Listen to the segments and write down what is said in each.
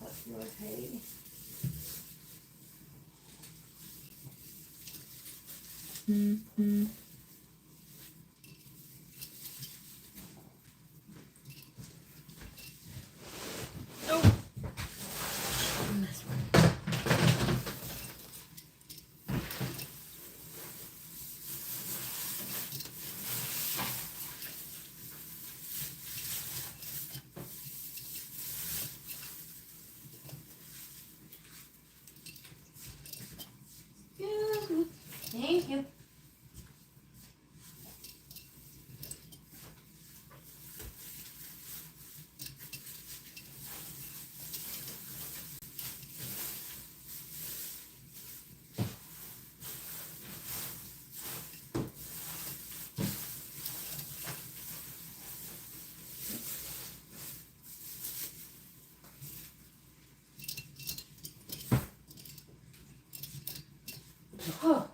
touch your hay. Mm-hmm. Oh. And this one. Thank you. Oh.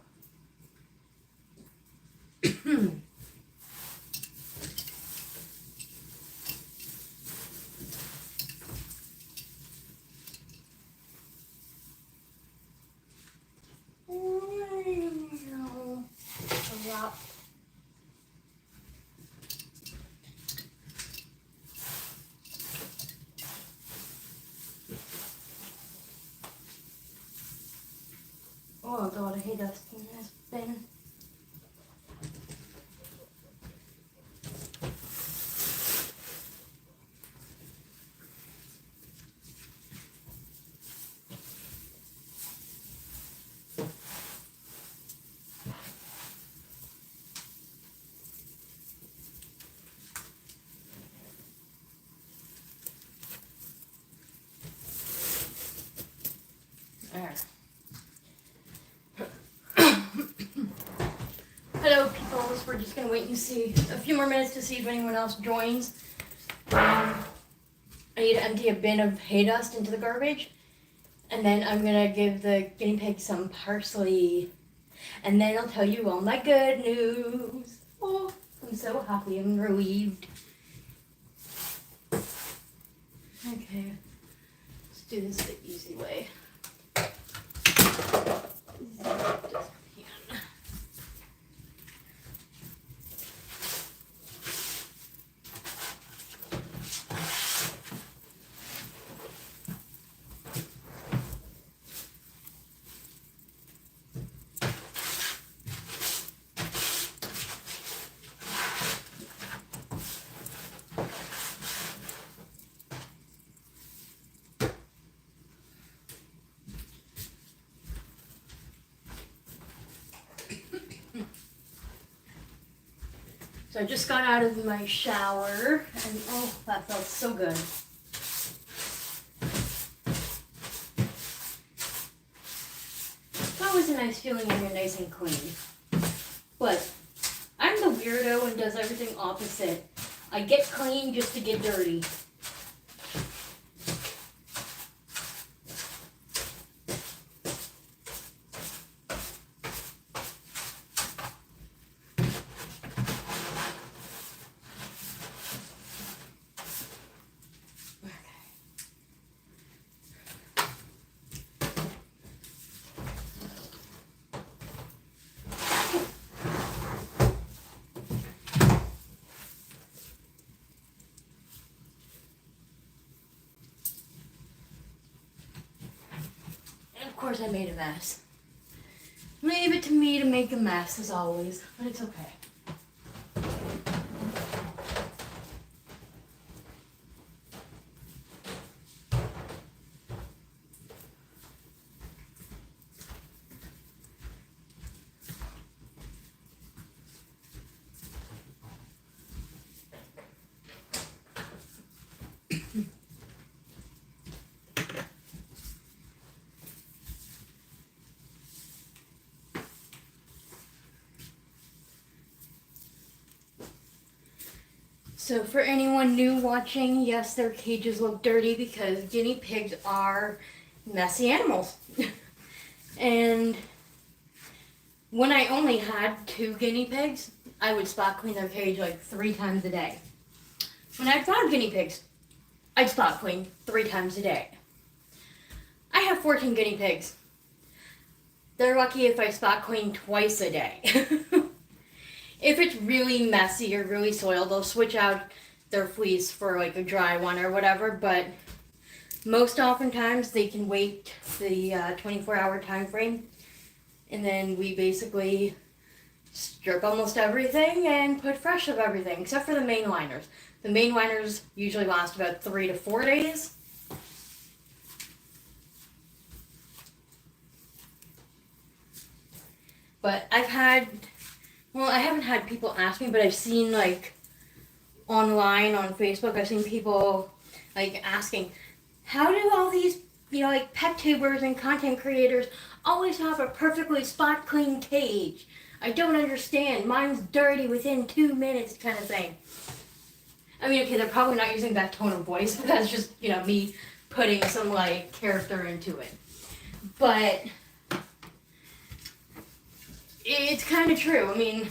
Oh god, I hate dusting this bin. There. Hello, people. We're just gonna wait and see a few more minutes to see if anyone else joins. I need to empty a bin of hay dust into the garbage, and then I'm gonna give the guinea pig some parsley, and then I'll tell you all my good news. Oh, I'm so happy and relieved. Okay, let's do this the easy way. So I just got out of my shower, and oh, that felt so good. It's always a nice feeling when you're nice and clean. But I'm the weirdo and does everything opposite. I get clean just to get dirty. Of course I made a mess. Leave it to me to make a mess as always, but it's okay. So for anyone new watching, yes, their cages look dirty because guinea pigs are messy animals. And when I only had 2 guinea pigs, I would spot clean their cage like 3 times a day. When I had 5 guinea pigs, I'd spot clean 3 times a day. I have 14 guinea pigs. They're lucky if I spot clean twice a day. If it's really messy or really soiled, they'll switch out their fleece for like a dry one or whatever, but most oftentimes they can wait the 24-hour time frame, and then we basically strip almost everything and put fresh of everything, except for the mainliners. The mainliners usually last about 3 to 4 days. But I haven't had people ask me, but I've seen like online on Facebook, I've seen people like asking, how do all these, like pet tubers and content creators always have a perfectly spot clean cage? I don't understand. Mine's dirty within 2 minutes kind of thing. I mean, okay, they're probably not using that tone of voice, but that's just, me putting some like character into it. But it's kind of true. I mean,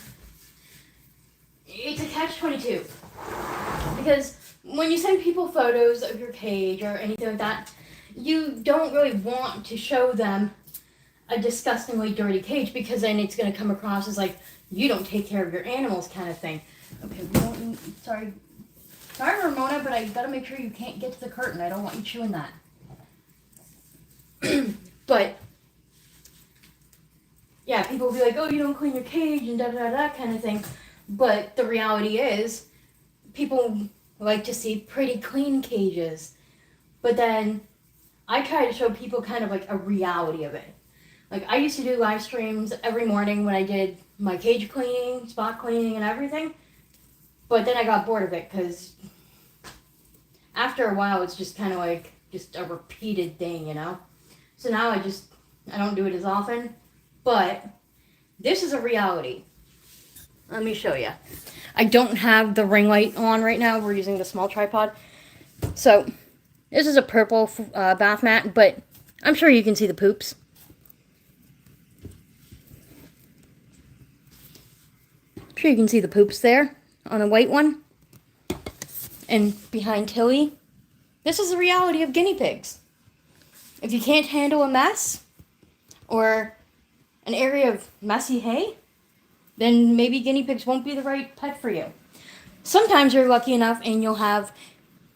it's a catch-22. Because when you send people photos of your cage or anything like that, you don't really want to show them a disgustingly dirty cage, because then it's going to come across as like, you don't take care of your animals kind of thing. Okay, sorry, Ramona, but I got to make sure you can't get to the curtain. I don't want you chewing that. But yeah, people will be like, oh, you don't clean your cage and da-da-da kind of thing. But the reality is, people like to see pretty clean cages. But then I try to show people kind of like a reality of it. Like, I used to do live streams every morning when I did my cage cleaning, spot cleaning, and everything. But then I got bored of it, because after a while, it's just kind of like just a repeated thing, So now I don't do it as often. But this is a reality. Let me show you. I don't have the ring light on right now. We're using the small tripod. So this is a purple bath mat, but I'm sure you can see the poops. I'm sure you can see the poops there on the white one. And behind Tilly, this is the reality of guinea pigs. If you can't handle a mess or an area of messy hay, then maybe guinea pigs won't be the right pet for you. Sometimes you're lucky enough and you'll have,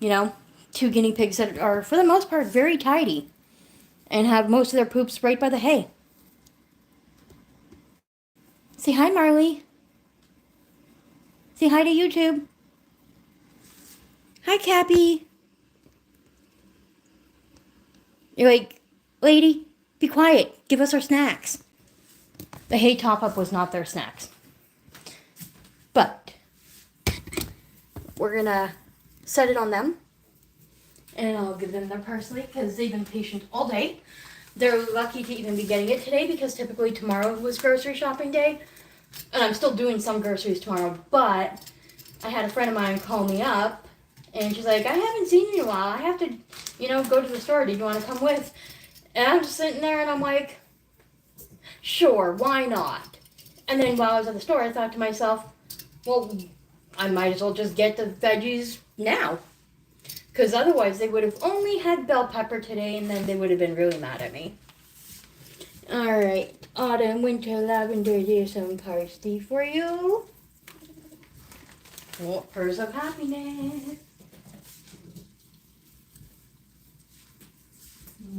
2 guinea pigs that are, for the most part, very tidy and have most of their poops right by the hay. Say hi, Marley. Say hi to YouTube. Hi, Cappy. You're like, lady, be quiet. Give us our snacks. The hay top-up was not their snacks. But we're going to set it on them. And I'll give them their parsley, because they've been patient all day. They're lucky to even be getting it today, because typically tomorrow was grocery shopping day. And I'm still doing some groceries tomorrow, but I had a friend of mine call me up, and she's like, I haven't seen you in a while. I have to, go to the store. Do you want to come with? And I'm just sitting there, and I'm like, sure, why not? And then while I was at the store, I thought to myself, well, I might as well just get the veggies now. Because otherwise they would have only had bell pepper today, and then they would have been really mad at me. Alright, autumn, winter, lavender, there's some parsley for you. Oh, pearls of happiness.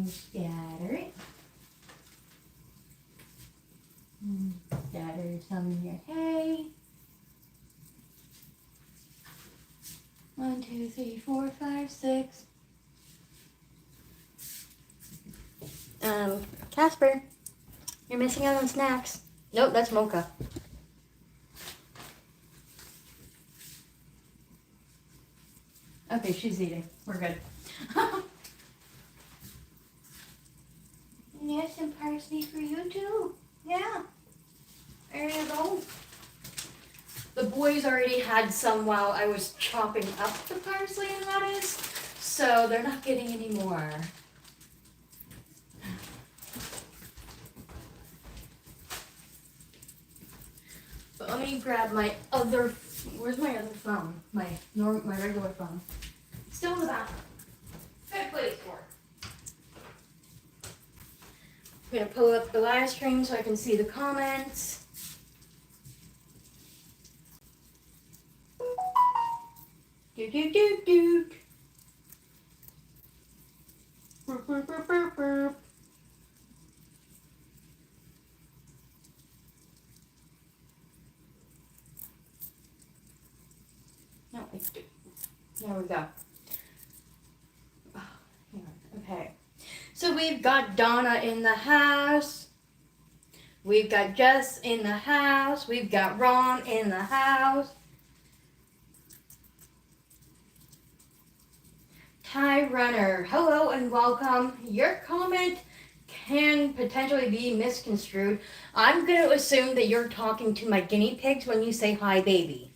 Scatter it. Scatter some in your hay. 1, 2, 3, 4, 5, 6. Casper, you're missing out on snacks. Nope, that's Mocha. Okay, she's eating. We're good. And there's some parsley for you too. Yeah. There you go. The boys already had some while I was chopping up the parsley and lettuce, so they're not getting any more. But let me grab my other, where's my other phone? My regular phone. Still in the bathroom. Good place for it. I'm gonna pull up the live stream so I can see the comments. Do do do do. Burp, burp, burp, burp, burp. No, it's good. There we go. Okay. So we've got Donna in the house. We've got Jess in the house. We've got Ron in the house. Ty Runner, hello and welcome. Your comment can potentially be misconstrued. I'm going to assume that you're talking to my guinea pigs when you say hi, baby.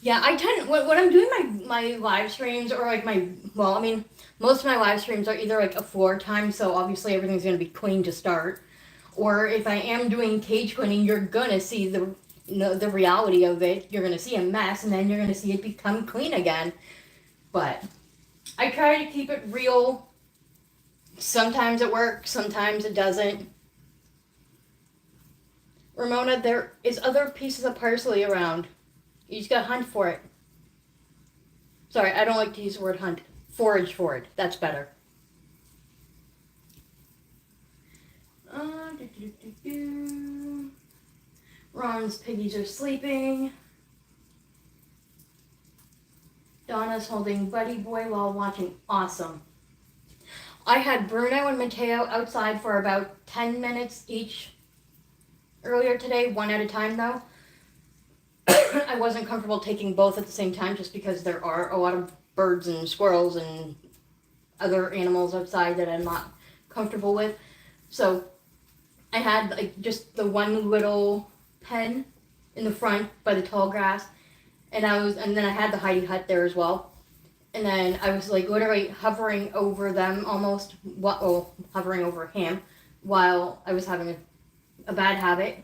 Yeah, I tend, when I'm doing my live streams or like most of my live streams are either like a floor time, so obviously everything's going to be clean to start. Or if I am doing cage cleaning, you're going to see the reality of it. You're going to see a mess, and then you're going to see it become clean again. But I try to keep it real. Sometimes it works, sometimes it doesn't. Ramona, there is other pieces of parsley around. You just gotta hunt for it. Sorry, I don't like to use the word hunt. Forage for it. That's better. Ron's piggies are sleeping. Donna's holding Buddy Boy while watching. Awesome. I had Bruno and Mateo outside for about 10 minutes each earlier today, one at a time though. I wasn't comfortable taking both at the same time just because there are a lot of birds and squirrels and other animals outside that I'm not comfortable with. So I had like just the one little pen in the front by the tall grass, and then I had the Heidi hut there as well. And then I was like literally hovering over them hovering over him while I was having a bad habit.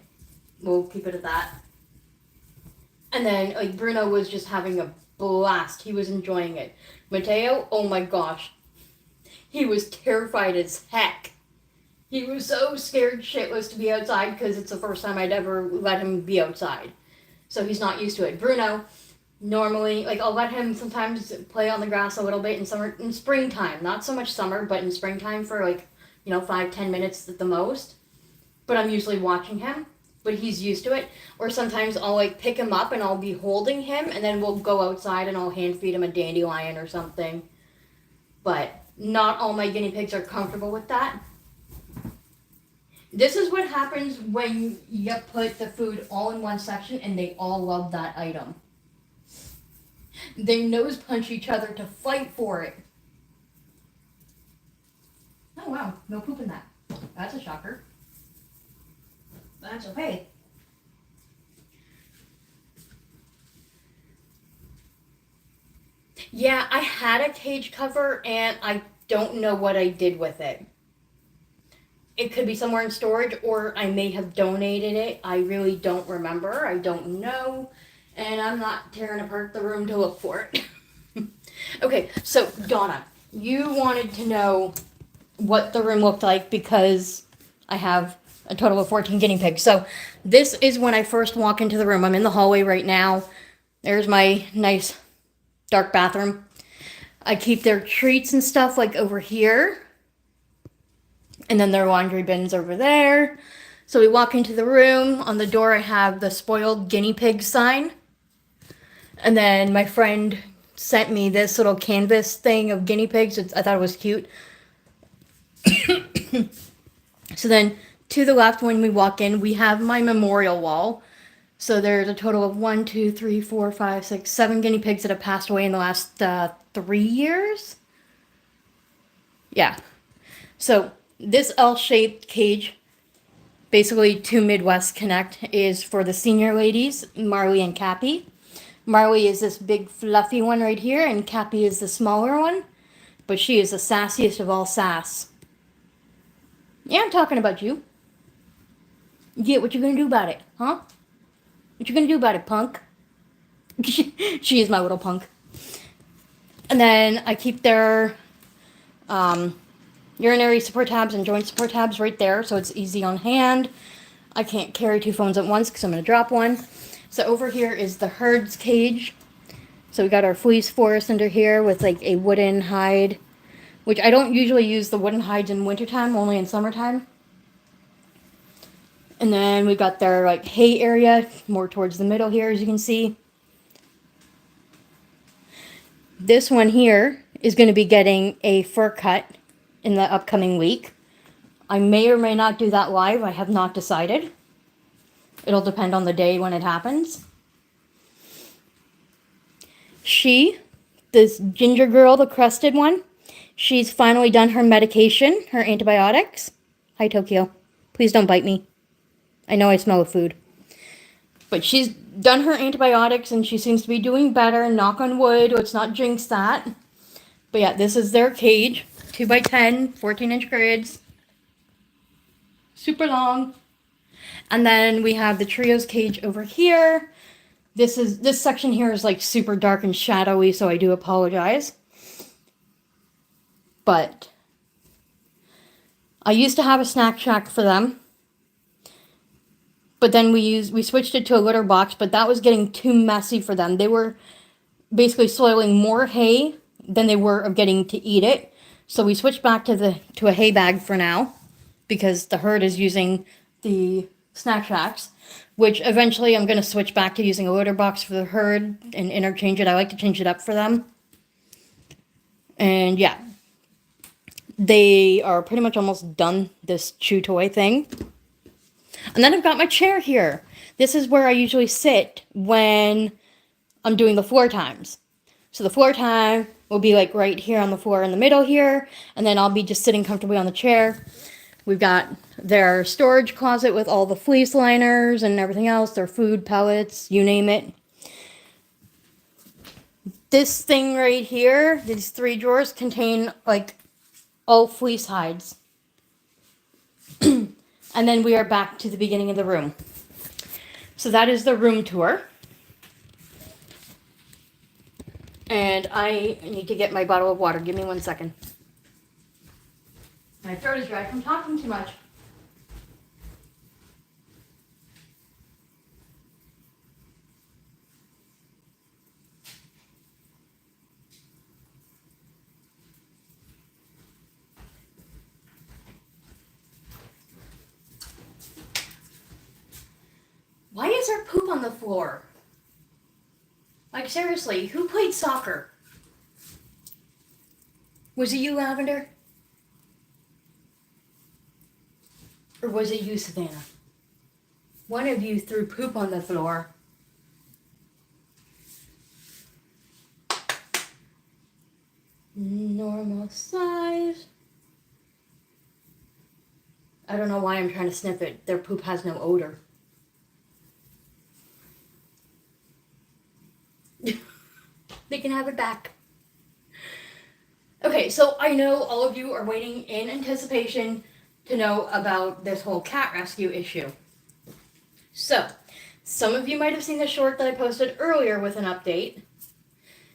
We'll keep it at that. And then, like, Bruno was just having a blast. He was enjoying it. Mateo, oh my gosh. He was terrified as heck. He was so scared shitless to be outside because it's the first time I'd ever let him be outside. So he's not used to it. Bruno, normally, like, I'll let him sometimes play on the grass a little bit in springtime. Not so much summer, but in springtime for, like, 5-10 minutes at the most. But I'm usually watching him. But he's used to it. Or sometimes I'll like pick him up and I'll be holding him and then we'll go outside and I'll hand feed him a dandelion or something. But not all my guinea pigs are comfortable with that. This is what happens when you put the food all in one section and they all love that item. They nose punch each other to fight for it. Oh wow, no poop in that. That's a shocker. That's okay. Yeah, I had a cage cover and I don't know what I did with it. It could be somewhere in storage or I may have donated it. I really don't remember. I don't know. And I'm not tearing apart the room to look for it. Okay, so Donna, you wanted to know what the room looked like because I have a total of 14 guinea pigs. So this is when I first walk into the room. I'm in the hallway right now. There's my nice dark bathroom. I keep their treats and stuff like over here. And then their laundry bins over there. So we walk into the room. On the door I have the spoiled guinea pig sign. And then my friend sent me this little canvas thing of guinea pigs. I thought it was cute. So then to the left, when we walk in, we have my memorial wall. So there's a total of 1, 2, 3, 4, 5, 6, 7 guinea pigs that have passed away in the last 3 years. Yeah. So this L-shaped cage, basically to Midwest Connect, is for the senior ladies, Marley and Cappy. Marley is this big fluffy one right here, and Cappy is the smaller one. But she is the sassiest of all sass. Yeah, I'm talking about you. Yeah, what you gonna do about it, huh? What you gonna do about it, punk? She is my little punk. And then I keep their urinary support tabs and joint support tabs right there, so it's easy on hand. I can't carry two phones at once because I'm going to drop one. So over here is the herd's cage. So we got our fleece forest under here with like a wooden hide, which I don't usually use the wooden hides in wintertime, only in summertime. And then we got their like hay area more towards the middle here, as you can see. This one here is going to be getting a fur cut in the upcoming week. I may or may not do that live. I have not decided. It'll depend on the day when it happens. This ginger girl, the crested one, she's finally done her medication, her antibiotics. Hi, Tokyo. Please don't bite me. I know I smell of food. But she's done her antibiotics and she seems to be doing better. Knock on wood. Let's not jinx that. But yeah, this is their cage. 2x10, 14-inch grids. Super long. And then we have the trio's cage over here. This section here is like super dark and shadowy, so I do apologize. But I used to have a snack shack for them. But then we switched it to a litter box, but that was getting too messy for them. They were basically soiling more hay than they were of getting to eat it. So we switched back to a hay bag for now, because the herd is using the snack shacks, which eventually I'm going to switch back to using a litter box for the herd and interchange it. I like to change it up for them. And yeah, they are pretty much almost done this chew toy thing. And then I've got my chair here. This is where I usually sit when I'm doing the floor times. So the floor time will be like right here on the floor in the middle here, and then I'll be just sitting comfortably on the chair. We've got their storage closet with all the fleece liners and everything else, their food, pellets, you name it. This thing right here, these 3 drawers contain like all fleece hides. And then we are back to the beginning of the room. So that is the room tour. And I need to get my bottle of water. Give me 1 second. My throat is dry from talking too much. Why is there poop on the floor? Like, seriously, who played soccer? Was it you, Lavender? Or was it you, Savannah? One of you threw poop on the floor. Normal size. I don't know why I'm trying to sniff it. Their poop has no odor. They can have it back. Okay, so I know all of you are waiting in anticipation to know about this whole cat rescue issue. So, some of you might have seen the short that I posted earlier with an update,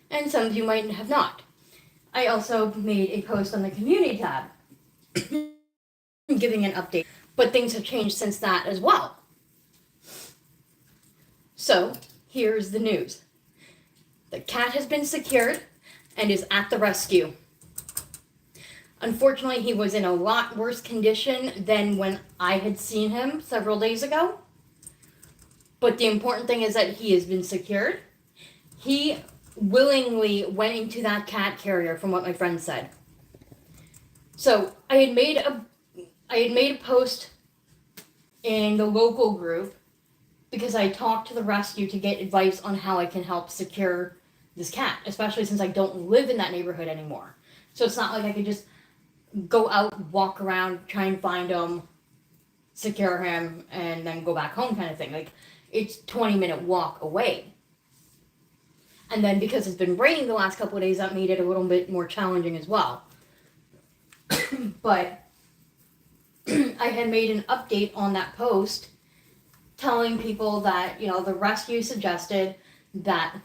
and some of you might have not. I also made a post on the community tab giving an update, but things have changed since that as well. So, here's the news. The cat has been secured and is at the rescue. Unfortunately, he was in a lot worse condition than when I had seen him several days ago. But the important thing is that he has been secured. He willingly went into that cat carrier, from what my friend said. So I had made a post in the local group because I talked to the rescue to get advice on how I can help secure this cat, especially since I don't live in that neighborhood anymore. So it's not like I could just go out, walk around, try and find him, secure him, and then go back home kind of thing. Like, it's 20-minute walk away. And then because it's been raining the last couple of days, that made it a little bit more challenging as well. But I had made an update on that post telling people that, the rescue suggested that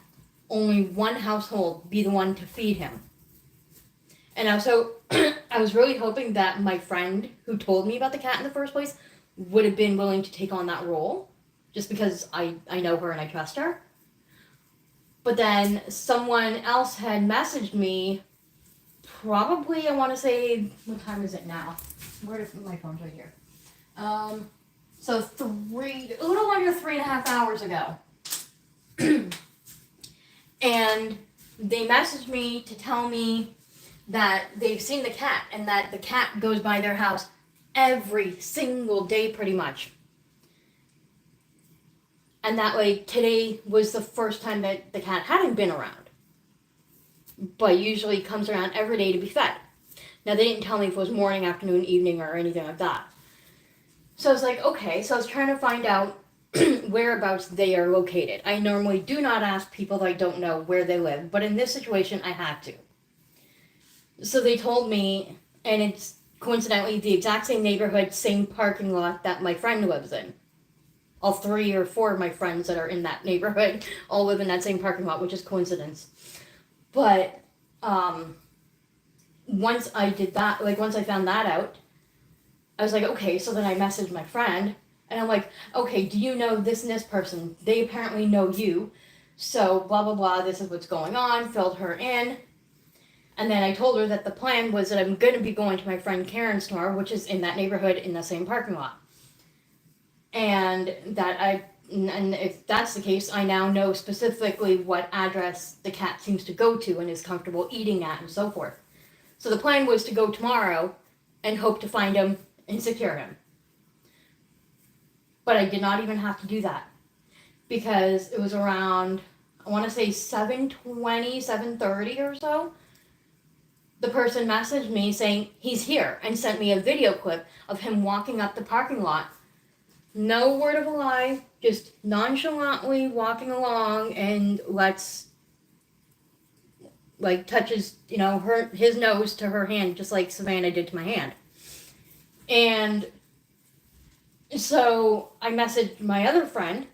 only one household be the one to feed him. And also, I was really hoping that my friend who told me about the cat in the first place would have been willing to take on that role, just because I know her and I trust her. But then someone else had messaged me, probably, I want to say, what time is it now? My phone's right here. So a little under 3.5 hours ago. And they messaged me to tell me that they've seen the cat and that the cat goes by their house every single day pretty much. And that today was the first time that the cat hadn't been around. But usually comes around every day to be fed. Now they didn't tell me if it was morning, afternoon, evening, or anything like that. So I was like, okay, so I was trying to find out whereabouts they are located. I normally do not ask people that I don't know where they live, but in this situation I had to. So they told me, and it's coincidentally the exact same neighborhood, same parking lot that my friend lives in. All 3 or 4 of my friends that are in that neighborhood all live in that same parking lot, which is coincidence. But once I did that, once I found that out, I was like, okay, so then I messaged my friend, and I'm like, okay, do you know this and this person? They apparently know you, so blah, blah, blah, this is what's going on, filled her in. And then I told her that the plan was that I'm going to be going to my friend Karen's tomorrow, which is in that neighborhood in the same parking lot. And if that's the case, I now know specifically what address the cat seems to go to and is comfortable eating at and so forth. So the plan was to go tomorrow and hope to find him and secure him. But I did not even have to do that because it was around, I want to say 7:20, 7:30 or so. The person messaged me saying he's here and sent me a video clip of him walking up the parking lot. No word of a lie, just nonchalantly walking along and touches, his nose to her hand, just like Savannah did to my hand. And so I messaged my other friend,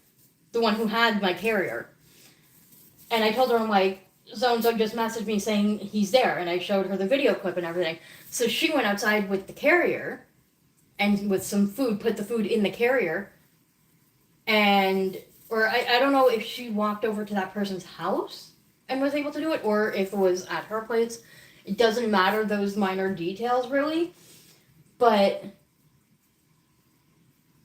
the one who had my carrier, and I told her, I'm like, so-and-so just messaged me saying he's there, and I showed her the video clip and everything. So she went outside with the carrier, and with some food, put the food in the carrier, or I don't know if she walked over to that person's house and was able to do it, or if it was at her place. It doesn't matter, those minor details, really. But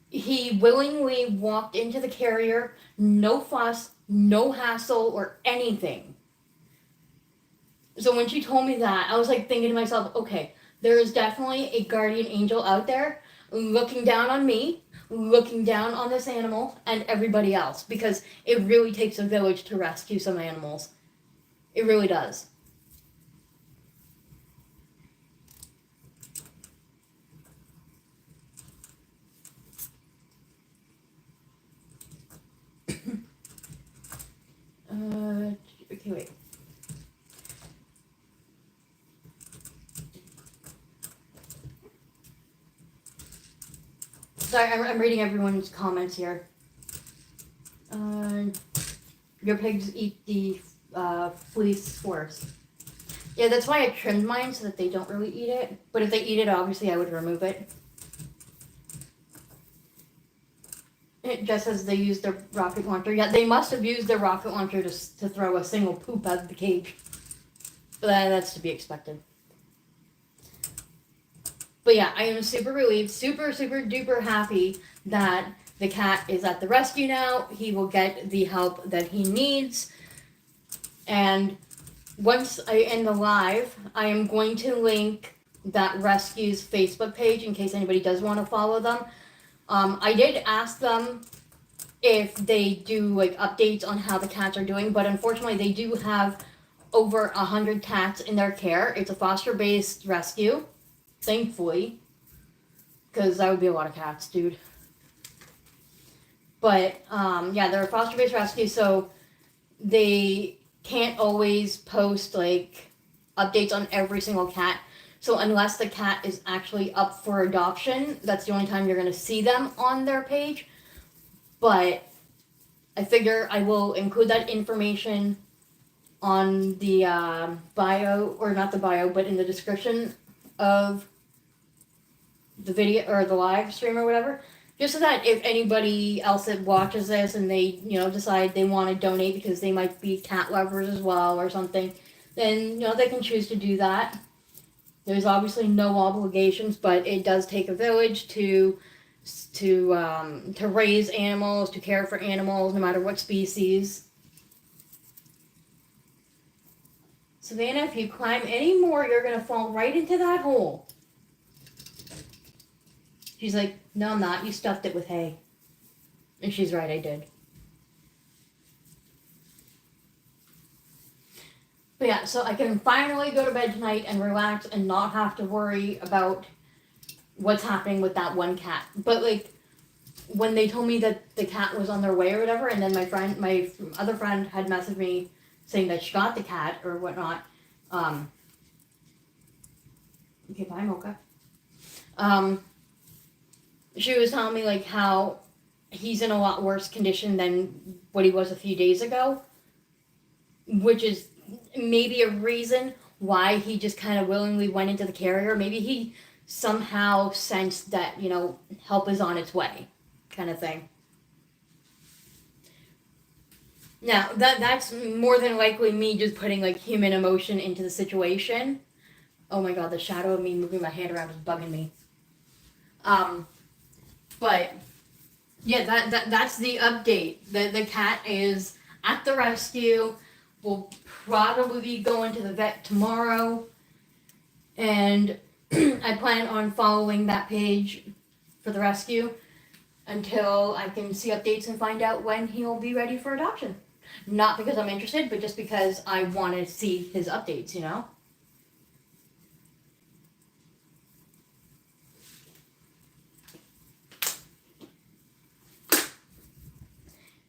he willingly walked into the carrier, no fuss, no hassle, or anything. So when she told me that, I was thinking to myself, okay, there is definitely a guardian angel out there looking down on me, looking down on this animal, and everybody else, because it really takes a village to rescue some animals. It really does. Okay, wait. Sorry, I'm reading everyone's comments here. Your pigs eat the fleece first. Yeah, that's why I trimmed mine so that they don't really eat it. But if they eat it, obviously I would remove it. It just says they used their rocket launcher. Yeah, they must have used their rocket launcher to throw a single poop out of the cage. But that's to be expected. But yeah, I am super relieved, super, super duper happy that the cat is at the rescue now. He will get the help that he needs. And once I end the live, I am going to link that rescue's Facebook page in case anybody does want to follow them. I did ask them if they do updates on how the cats are doing, but unfortunately they do have over 100 cats in their care. It's a foster-based rescue, thankfully, because that would be a lot of cats, dude. But yeah, they're a foster-based rescue, so they can't always post updates on every single cat. So unless the cat is actually up for adoption, that's the only time you're going to see them on their page. but I figure I will include that information on the bio, or not the bio, but in the description of the video or the live stream or whatever, just so that if anybody else that watches this and they, decide they want to donate because they might be cat lovers as well or something, then, they can choose to do that. There's obviously no obligations, but it does take a village to raise animals, to care for animals, no matter what species. Savannah, if you climb any more, you're gonna fall right into that hole. She's like, no, I'm not. You stuffed it with hay. And she's right, I did. But yeah, so I can finally go to bed tonight and relax and not have to worry about what's happening with that one cat. But like, when they told me that the cat was on their way or whatever, and then my other friend had messaged me saying that she got the cat or whatnot. Okay, bye, Mocha. She was telling me like how he's in a lot worse condition than what he was a few days ago, which is maybe a reason why he just kind of willingly went into the carrier. Maybe he somehow sensed that, help is on its way, kind of thing. Now, that's more than likely me just putting like human emotion into the situation. Oh my god, the shadow of me moving my hand around is bugging me. But yeah, that's the update. The cat is at the rescue. We'll probably be going to the vet tomorrow, and I plan on following that page for the rescue until I can see updates and find out when he'll be ready for adoption. Not because I'm interested, but just because I want to see his updates,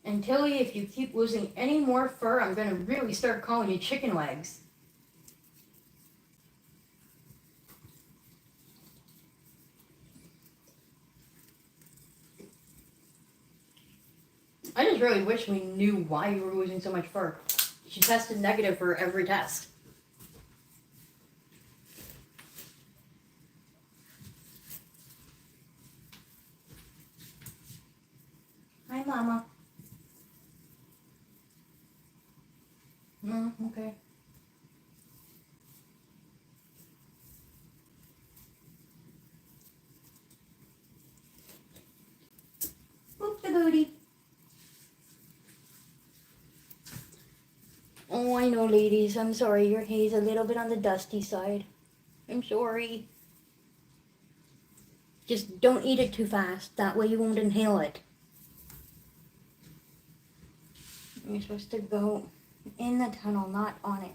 And Tilly, if you keep losing any more fur, I'm going to really start calling you chicken legs. I just really wish we knew why you were losing so much fur. She tested negative for every test. Hi, Mama. Okay. Oop the booty. Oh, I know, ladies. I'm sorry. Your hay's a little bit on the dusty side. I'm sorry. Just don't eat it too fast. That way you won't inhale it. You're supposed to go in the tunnel, not on it.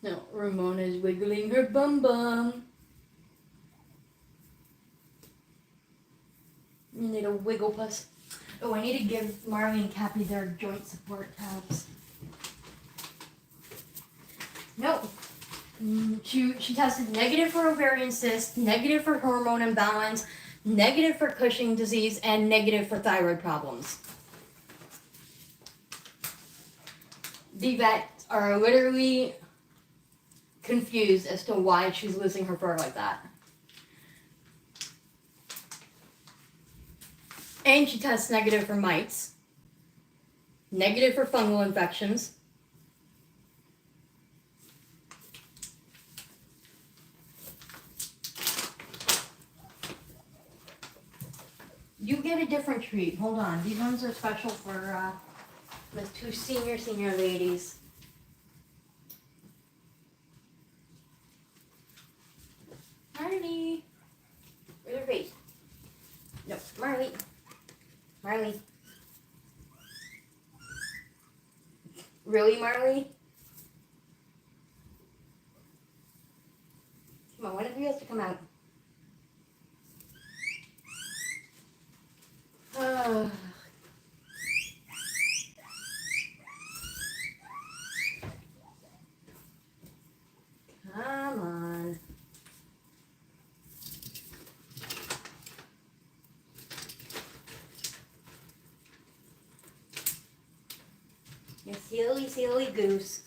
No, Ramona's wiggling her bum bum. Little wiggle puss. Oh, I need to give Marley and Cappy their joint support tabs. No. She tested negative for ovarian cyst, negative for hormone imbalance, negative for Cushing disease, and negative for thyroid problems. The vets are literally confused as to why she's losing her fur like that. And she tests negative for mites, negative for fungal infections, you get a different treat. Hold on. These ones are special for the two senior ladies. Marley. Where's her face? No, Marley. Marley. Really, Marley? Come on, one of you has to come out. Come on. You silly, silly goose.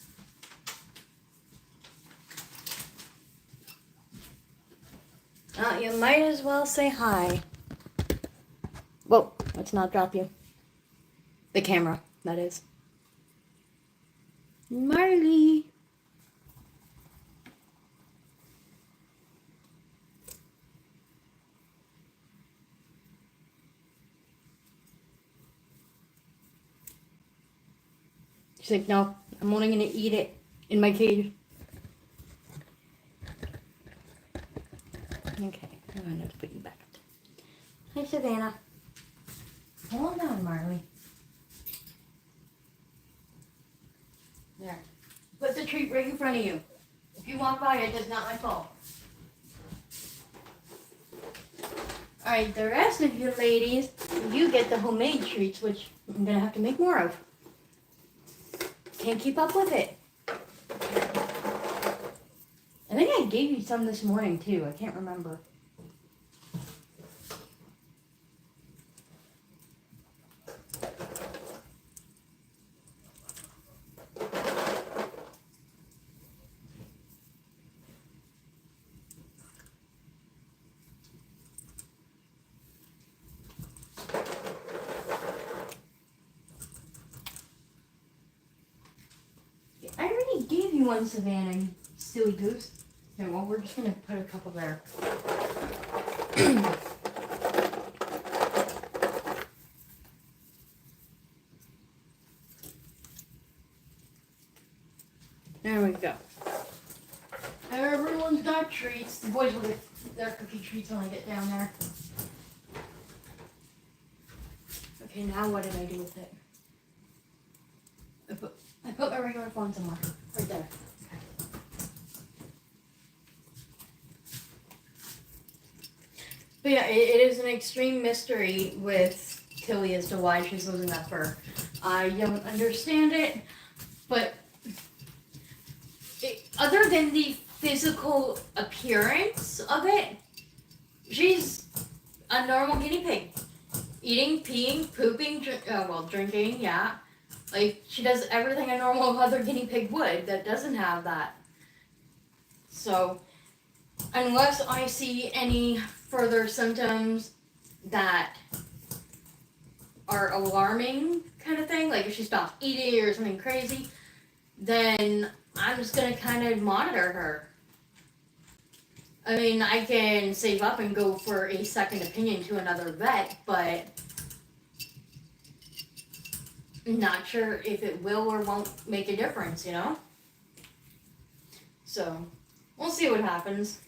You might as well say hi. Whoa, let's not drop you. The camera, that is. Marley. She's like, no, I'm only gonna eat it in my cage. Okay, I'm gonna put you back up there. Hi, Savannah. Hold on, Marley. There. Put the treat right in front of you. If you walk by it, it's not my fault. Alright, the rest of you ladies, you get the homemade treats, which I'm gonna have to make more of. Can't keep up with it. I think I gave you some this morning too. I can't remember. I already gave you one, Savannah, you silly goose. Okay, well, we're just gonna put a couple there. There we go. Everyone's got treats. The boys will get their cookie treats when I get down there. Okay, now what did I do with it? I put my regular phone somewhere. Right there. Okay. But yeah, it is an extreme mystery with Tilly as to why she's losing that fur. I don't understand it, but other than the physical appearance of it, she's a normal guinea pig. Eating, peeing, pooping, drinking, yeah. Like, she does everything a normal other guinea pig would that doesn't have that. So, unless I see any further symptoms that are alarming kind of thing, like if she stops eating or something crazy, then I'm just going to kind of monitor her. I mean, I can save up and go for a second opinion to another vet, but not sure if it will or won't make a difference, you know? So, we'll see what happens.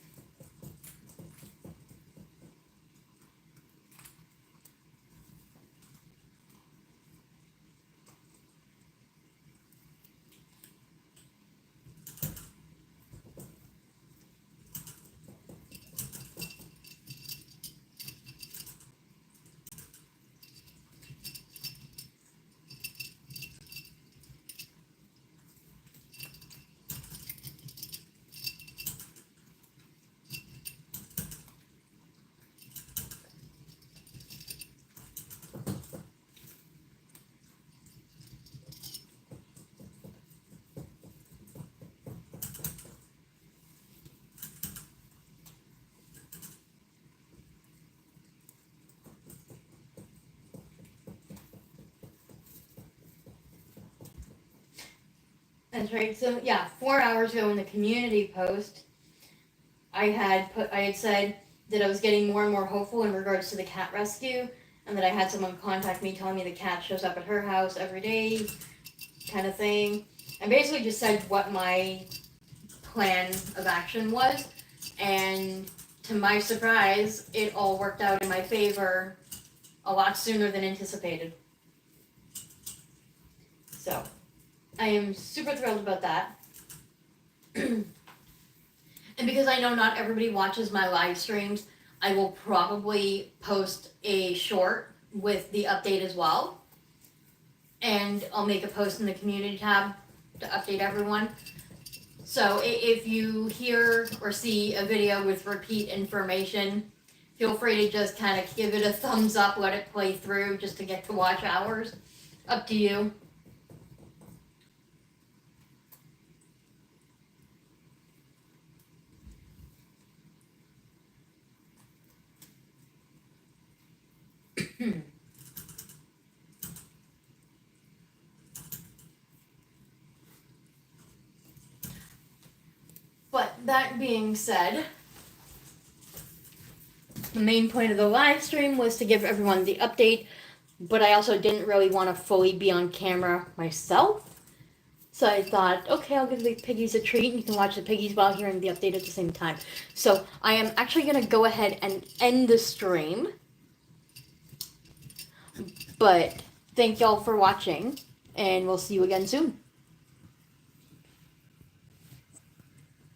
That's right. So yeah, 4 hours ago in the community post, I had said that I was getting more and more hopeful in regards to the cat rescue, and that I had someone contact me telling me the cat shows up at her house every day, kind of thing. I basically just said what my plan of action was, and to my surprise, it all worked out in my favor a lot sooner than anticipated. So, I am super thrilled about that. And because I know not everybody watches my live streams, I will probably post a short with the update as well. And I'll make a post in the community tab to update everyone. So if you hear or see a video with repeat information, feel free to just kind of give it a thumbs up, let it play through just to get to watch hours. Up to you. that being said, the main point of the live stream was to give everyone the update, but I also didn't really want to fully be on camera myself. So I thought, okay, I'll give the piggies a treat, and you can watch the piggies while hearing the update at the same time. So I am actually going to go ahead and end the stream. But thank y'all for watching, and we'll see you again soon.